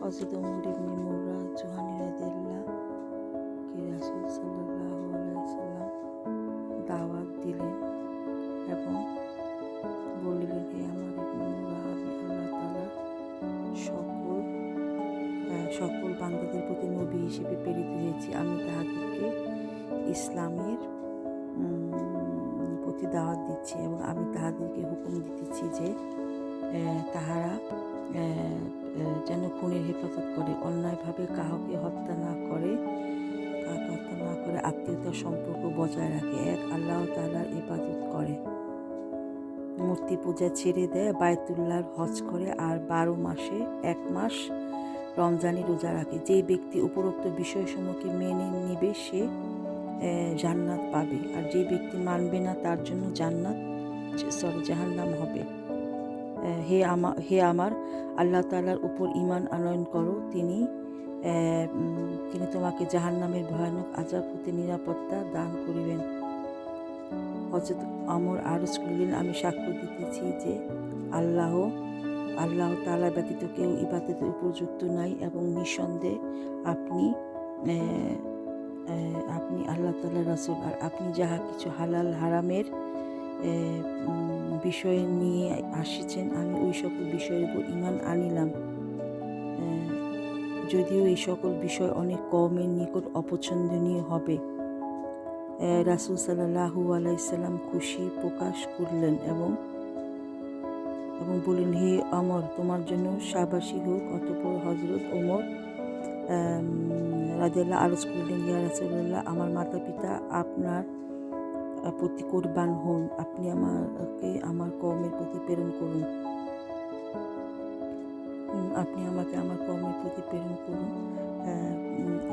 হযরত ওমর ইবনে মুররা জুহানী রাদিয়াল্লাহকে রাসূল সাল্লাল্লাহু আলাইহি ওয়াসাল্লাম দাওয়াত দিলেন এবং বললেন, হে আমার ইবনে মুররা, আমি আল্লাহ তাআলার সকল বান্দাদের প্রতি নবী হিসেবে প্রেরিত হয়েছি। আমি তাহাদেরকে ইসলামের প্রতি দাওয়াত দিচ্ছি এবং আমি তাহাদেরকে হুকুম দিতেছি যে তাহারা যেন খুনের হেফাজত করে, অন্যায়ভাবে কাউকে হত্যা না করে, আত্মীয়তার সম্পর্ক বজায় রাখে, এক আল্লাহ তাআলার ইবাদত করে, মূর্তি পূজা ছেড়ে দেয়, বায়তুল্লাহর হজ করে, আর 12 মাসে 1 মাস রমজানি রোজা রাখে। যে ব্যক্তি উপরোক্ত বিষয়সমূহকে মেনে নিবে সে জান্নাত পাবে, আর যে ব্যক্তি মানবে না তার জন্য জাহান্নাম হবে। হে আমার আল্লাহ তাআলার উপর ঈমান আনয়ন করো, তিনি তোমাকে জাহান্নামের ভয়ানক আযাব হতে নিরাপত্তা দান করিবেন। হযরত ওমর আরজ করলেন, আমি সাক্ষ্য দিতেছি যে আল্লাহ তাআলা ব্যতীত কেউ ইবাদতের উপযুক্ত নাই এবং নিঃসন্দেহে আপনি আল্লাহ তাআলার রাসূল, আর আপনি যাহা কিছু হালাল হারামের বিষয় নিয়ে আসিছেন আমি ওই সকল বিষয়ের উপর ঈমান আনিলাম, যদিও এই সকল বিষয় অনেক কওমের নিকট অপছন্দনীয় হবে। রাসূল সাল্লাল্লাহু আলাইহি সাল্লাম খুশি প্রকাশ করলেন এবং বললেন, হে ওমর, তোমার জন্য শাবাশী হোক। অতঃপর হযরত ওমর রাদিয়াল্লাহু আরজ করলেন, ইয়া রাসূলুল্লাহ, আমার মাতা পিতা আপনার প্রতি কুরবান হন, আপনি আমাকে আমার কওমের প্রতি প্রেরণ করুন।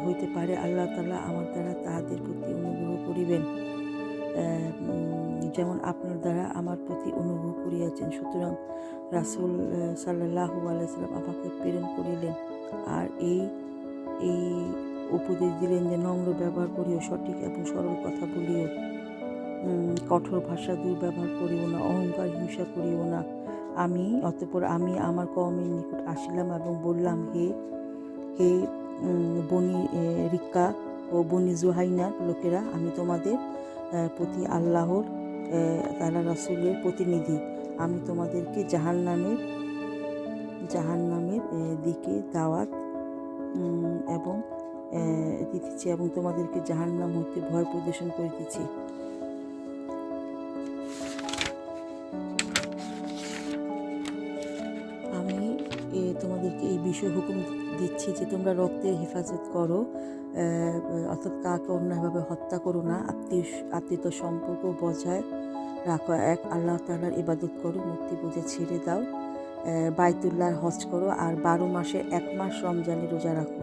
হইতে পারে আল্লাহ তাআলা আমার দ্বারা তাহাদের প্রতি অনুগ্রহ করিবেন, যেমন আপনার দ্বারা আমার প্রতি অনুগ্রহ করিয়াছেন। সুতরাং রাসূল সাল্লাল্লাহু আলাইহি ওয়াসাল্লাম আমাকে প্রেরণ করিলেন আর এই উপদেশ দিলেন যে নম্র ব্যবহার করিও, সঠিক এবং সরল কথা বলিও, কঠোর ভাষা দুর্ব্যবহার করিও না, অহংকার হিংসা করিও না। অতঃপর আমি আমার কওমের নিকট আসিলাম এবং বললাম, হে বনি রিক্কা ও বনি জুহাইনার লোকেরা, আমি তোমাদের প্রতি আল্লাহর তাআলা রাসূলের প্রতিনিধি। আমি তোমাদেরকে জাহান্নামের দিকে দাওয়াত এবং দিতেছি এবং তোমাদেরকে জাহান্নাম হইতে ভয় প্রদর্শন করিতেছি। আমি তোমাদেরকে এই বিষয় হুকুম দিচ্ছি যে তোমরা রক্তের হেফাজত করো, অর্থাৎ কাউকে অন্যায়ভাবে হত্যা করো না, আত্মীয়তার সম্পর্ক বজায় রাখো, এক আল্লাহ তাআলার ইবাদত করো, মূর্তি পূজা ছেড়ে দাও, বায়তুল্লাহর হজ করো, আর 12 মাসে 1 মাস রমজানি রোজা রাখো।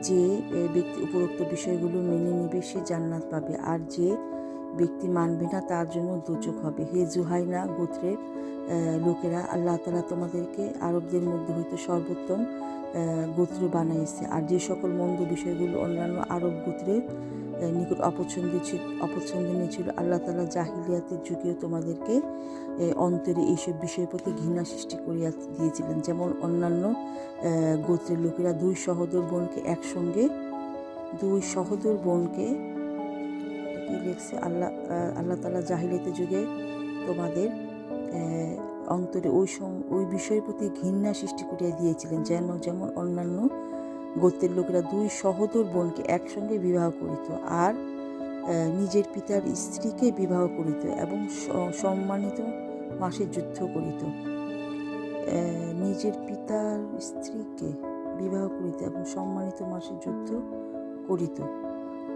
যে ব্যক্তি উপরোক্ত বিষয়গুলো মেনে নেবে সে জান্নাত পাবে, আর যে ব্যক্তি মানবে না তার জন্য দোজখ হবে। হে জুহাইনা গোত্রের লোকেরা, আল্লাহ তাআলা তোমাদেরকে আরবদের মধ্যে হইতে সর্বোত্তম গোত্র বানাইছে, আর যে সকল মন্দ বিষয়গুলো অন্যান্য আরব গোত্রের নিকট অপছন্দনীয় ছিল, আল্লাহ তাআলা জাহিলিয়াতের যুগেও তোমাদেরকে অন্তরে এইসব বিষয়ের প্রতি ঘৃণা সৃষ্টি করিয়া দিয়েছিলেন। যেমন অন্যান্য গোত্রের লোকেরা দুই সহোদর বোনকে কি লিখছে, আল্লাহ তাআলা জাহিলিয়াতের যুগে তোমাদের অন্তরে ওই বিষয়ের প্রতি ঘৃণা সৃষ্টি করিয়া দিয়েছিলেন, যেমন অন্যান্য গোত্রের লোকেরা দুই সহোদর বোনকে একসঙ্গে বিবাহ করিত, আর নিজের পিতার স্ত্রীকে বিবাহ করিত এবং সম্মানিত মাসে যুদ্ধ করিত। নিজের পিতার স্ত্রীকে বিবাহ করিত এবং সম্মানিত মাসে যুদ্ধ করিত,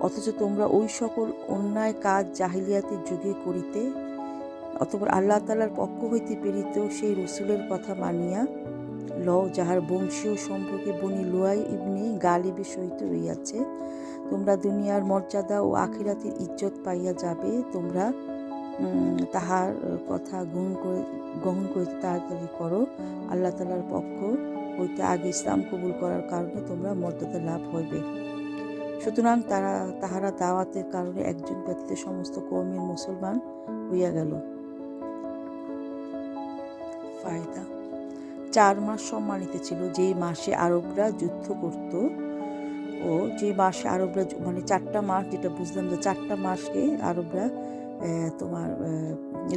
অথচ তোমরা ওই সকল অন্যায় কাজ জাহিলিয়াতের যুগে করিতে। অতঃপর আল্লাহ তাআলার পক্ষ হইতে প্রেরিত সেই রসূলের কথা মানিয়া লও, যাহার বংশীয় সম্পর্কে বনি লুয়াই ইবনে গালিবের সহিত রইয়াছে। তোমরা দুনিয়ার মর্যাদা ও আখিরাতের ইজ্জত পাইয়া যাবে। তোমরা তাহার কথা গ্রহণ করিতে তাড়াতাড়ি করো। আল্লাহ তাআলার পক্ষ হইতে আগে ইসলাম কবুল করার কারণে তোমরা মর্যাদা লাভ হইবে। সুতরাং তাহারা দাওয়াতের কারণে একজন ব্যতীত সমস্ত কওমের মুসলমান হইয়া গেল। ফায়দা: 4 মাস সম্মানিত ছিল, যে মাসে আরবরা যুদ্ধ করত, ও যে মাসে আরবরা মানে 4টা মাস, যেটা বুঝলাম যে 4টা মাসকে আরবরা তোমার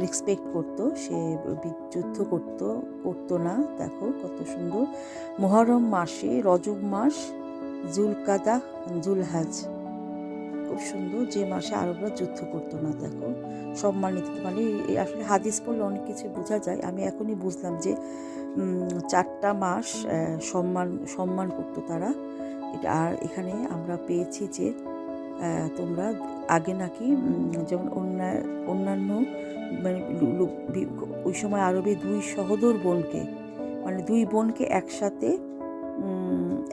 রেসপেক্ট করতো, সে যুদ্ধ করতো না। দেখো কত সুন্দর। মুহররম মাসে, রজব মাস, জুলকাদা, জুলহাজ, খুব সুন্দর, যে মাসে আরবরা যুদ্ধ করতো না। দেখো সম্মানিত, মানে আসলে হাদিস পড়লে অনেক কিছু বোঝা যায়। আমি এখনই বুঝলাম যে 4টা মাস সম্মান করতো তারা এটা। আর এখানে আমরা পেয়েছি যে তোমরা আগে নাকি যেমন অন্যান্য মানে ওই সময় আরবে 2 সহোদর বোনকে, মানে 2 বোনকে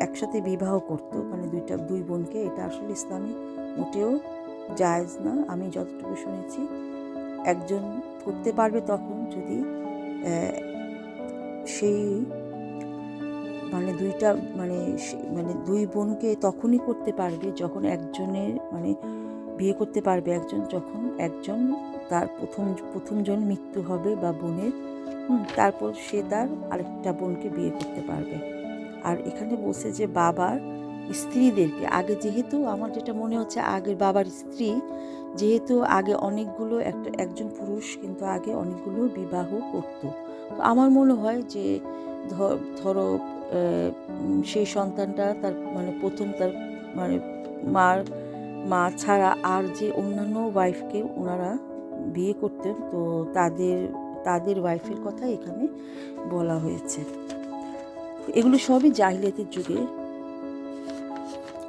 একসাথে বিবাহ করতো, মানে 2 বোনকে। এটা আসলে ইসলামে মোটেও জায়েজ না, আমি যতটুকু শুনেছি। একজন করতে পারবে তখন যদি সেই মানে 2 বোনকে তখনই করতে পারবে যখন একজনের মানে বিয়ে করতে পারবে একজন, যখন একজন তার প্রথমজন মৃত্যু হবে বা বোনের, তারপর সে তার আরেকটা বোনকে বিয়ে করতে পারবে। আর এখানে বলছে যে বাবার স্ত্রীদেরকে আগে, যেহেতু আমার যেটা মনে হচ্ছে আগের বাবার স্ত্রী, যেহেতু আগে অনেকগুলো একজন পুরুষ কিন্তু আগে অনেকগুলো বিবাহ করত, তো আমার মনে হয় যে ধরো সেই সন্তানটা তার মানে তার মানে মা ছাড়া আর যে অন্যান্য ওয়াইফকে ওনারা বিয়ে করতেন, তো তাদের ওয়াইফের কথা এখানে বলা হয়েছে। এগুলো সবই জাহিলিয়াতের যুগে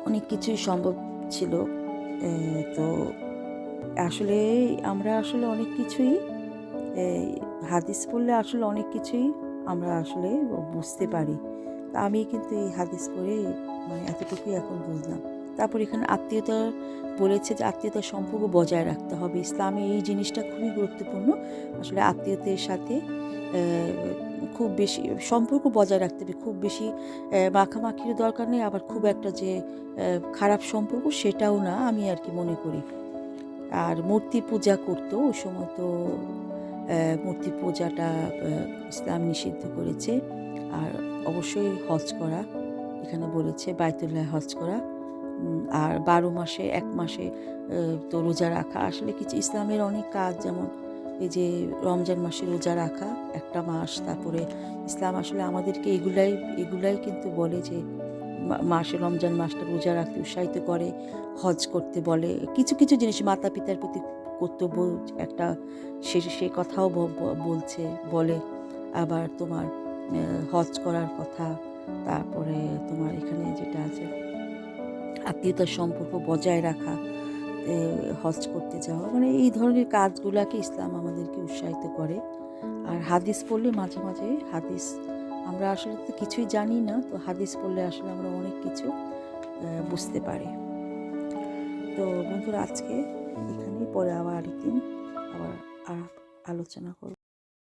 অনেক কিছুই সম্ভব ছিল। তো আসলে আমরা আসলে অনেক কিছুই হাদিস পড়লে আসলে অনেক কিছুই আমরা আসলে বুঝতে পারি। তা আমি কিন্তু এই হাদিস পড়ে মানে এতটুকুই এখন বুঝলাম। তারপর এখানে আত্মীয়তা বলেছে যে আত্মীয়তার সম্পর্ক বজায় রাখতে হবে। ইসলামে এই জিনিসটা খুবই গুরুত্বপূর্ণ। আসলে আত্মীয়তার সাথে খুব বেশি সম্পর্ক বজায় রাখতে হবে। খুব বেশি মাখামাখির দরকার নেই, আবার খুব একটা যে খারাপ সম্পর্ক সেটাও না, আমি আর কি মনে করি। আর মূর্তি পূজা করতো ওই সময়, তো মূর্তি পূজাটা ইসলাম নিষিদ্ধ করেছে। আর অবশ্যই হজ করা, এখানে বলেছে বাইতুল্লাহ হজ করা। আর 12 মাসে 1 মাসে তো রোজা রাখা। আসলে কিছু ইসলামের অনেক কাজ, যেমন এই যে রমজান মাসে রোজা রাখা একটা মাস, তারপরে ইসলাম আসলে আমাদেরকে এগুলাই কিন্তু বলে যে মাসে রমজান মাসটা রোজা রাখতে উৎসাহিত করে, হজ করতে বলে, কিছু কিছু জিনিস মাতা পিতার প্রতি কর্তব্য একটা সে কথাও বলে। আবার তোমার হজ করার কথা, তারপরে তোমার এখানে যেটা আছে আত্মীয়তার সম্পর্ক বজায় রাখা, হজ করতে যাওয়া, মানে এই ধরনের কাজগুলোকে ইসলাম আমাদেরকে উৎসাহিত করে। আর হাদিস পড়লে মাঝে মাঝে আমরা আসলে তো কিছুই জানি না, তো হাদিস পড়লে আসলে আমরা অনেক কিছু বুঝতে পারি। তো বন্ধুরা আজকে এখানেই, পরে আবার আরেকদিন আবার আলোচনা করব।